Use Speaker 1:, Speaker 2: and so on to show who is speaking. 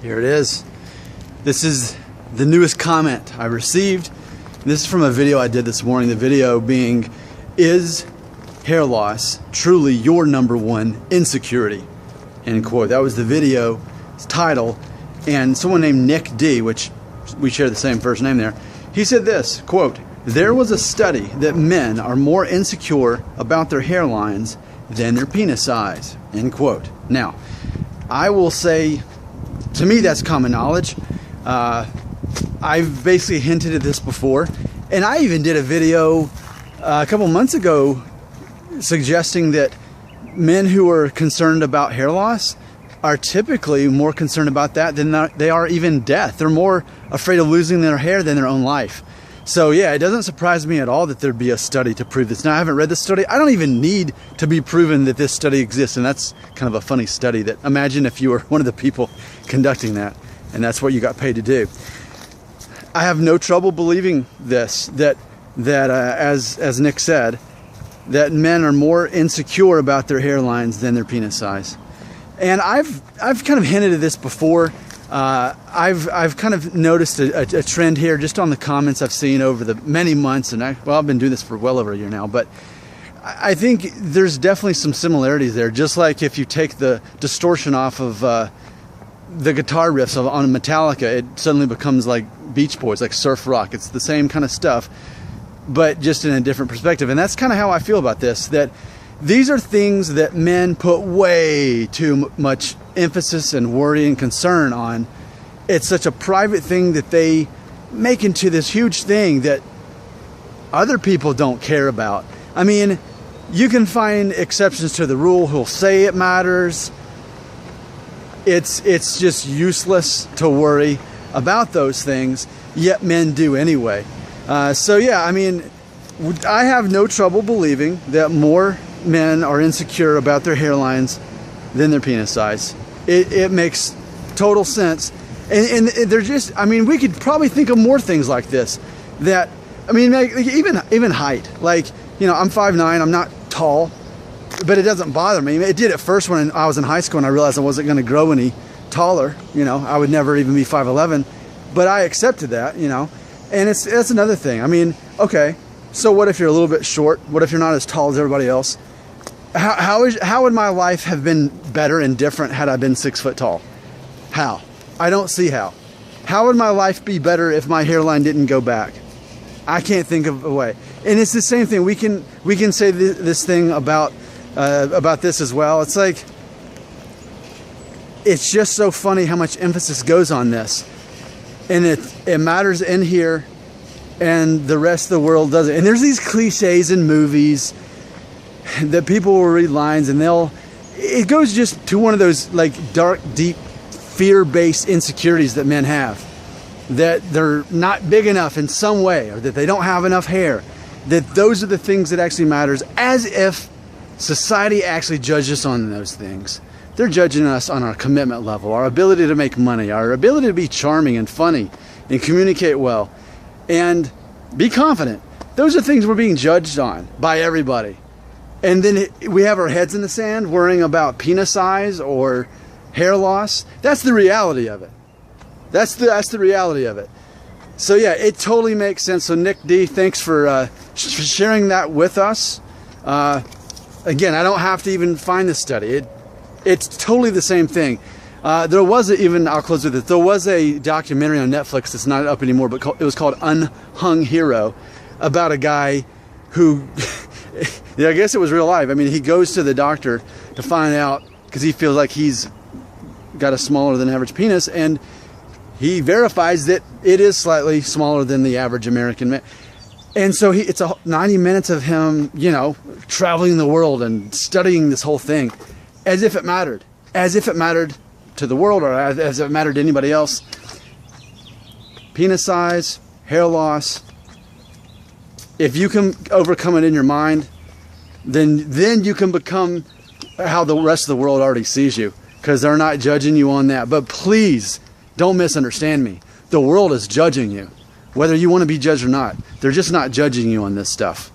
Speaker 1: Here it is. This is the newest comment I received. This is from a video I did this morning. The video being, is hair loss truly your number one insecurity? End quote. That was the video's title. And someone named Nick D, which we share the same first name there, he said this, quote, "There was a study that men are more insecure about their hairlines than their penis size." End quote. Now, I will say, to me, that's common knowledge. I've basically hinted at this before, and I even did a video a couple months ago suggesting that men who are concerned about hair loss are typically more concerned about that than they are even death. They're more afraid of losing their hair than their own life. So yeah, it doesn't surprise me at all that there'd be a study to prove this. Now, I haven't read the study. I don't even need to be proven that this study exists, and that's kind of a funny study. That imagine if you were one of the people conducting that, and that's what you got paid to do. I have no trouble believing this, that as Nick said, that men are more insecure about their hairlines than their penis size. And I've kind of hinted at this before. I've kind of noticed a trend here just on the comments I've seen over the many months, and I've been doing this for well over a year now, but I think there's definitely some similarities there. Just like if you take the distortion off of the guitar riffs on Metallica, it suddenly becomes like Beach Boys, like surf rock. It's the same kind of stuff, but just in a different perspective. And that's kind of how I feel about this, that these are things that men put way too much emphasis and worry and concern on. It's such a private thing that they make into this huge thing that other people don't care about. I mean, you can find exceptions to the rule who'll say it matters. It's just useless to worry about those things, yet men do anyway. So yeah, I mean, I have no trouble believing that more men are insecure about their hairlines than their penis size. It makes total sense. And they're just, I mean, we could probably think of more things like this. That, I mean, even height. Like, you know, I'm 5'9", I'm not tall, but it doesn't bother me. It did at first when I was in high school and I realized I wasn't going to grow any taller. You know, I would never even be 5'11", but I accepted that, you know. And that's another thing. I mean, okay, so what if you're a little bit short? What if you're not as tall as everybody else? How would my life have been better and different had I been 6 foot tall? How? I don't see how. How would my life be better if my hairline didn't go back? I can't think of a way. And it's the same thing. We can say this thing about this as well. It's like, it's just so funny how much emphasis goes on this, and it matters in here, and the rest of the world doesn't. And there's these cliches in movies that people will read lines and it goes just to one of those like dark, deep, fear-based insecurities that men have, that they're not big enough in some way, or that they don't have enough hair, that those are the things that actually matters, as if society actually judges us on those things. They're judging us on our commitment level, our ability to make money, our ability to be charming and funny and communicate well and be confident. Those are things we're being judged on by everybody. And then we have our heads in the sand worrying about penis size or hair loss. That's the reality of it. That's the reality of it. So yeah, it totally makes sense. So Nick D, thanks for sharing that with us. Again, I don't have to even find the study. It's totally the same thing. There was I'll close with this. There was a documentary on Netflix that's not up anymore, but it was called Unhung Hero, about a guy who, yeah, I guess it was real life. I mean, he goes to the doctor to find out, because he feels like he's got a smaller than average penis, and he verifies that it is slightly smaller than the average American man. And so it's 90 minutes of him, you know, traveling the world and studying this whole thing as if it mattered. As if it mattered to the world, or as if it mattered to anybody else. Penis size, hair loss. If you can overcome it in your mind, then you can become how the rest of the world already sees you, because they're not judging you on that. But please, don't misunderstand me. The world is judging you, whether you want to be judged or not. They're just not judging you on this stuff.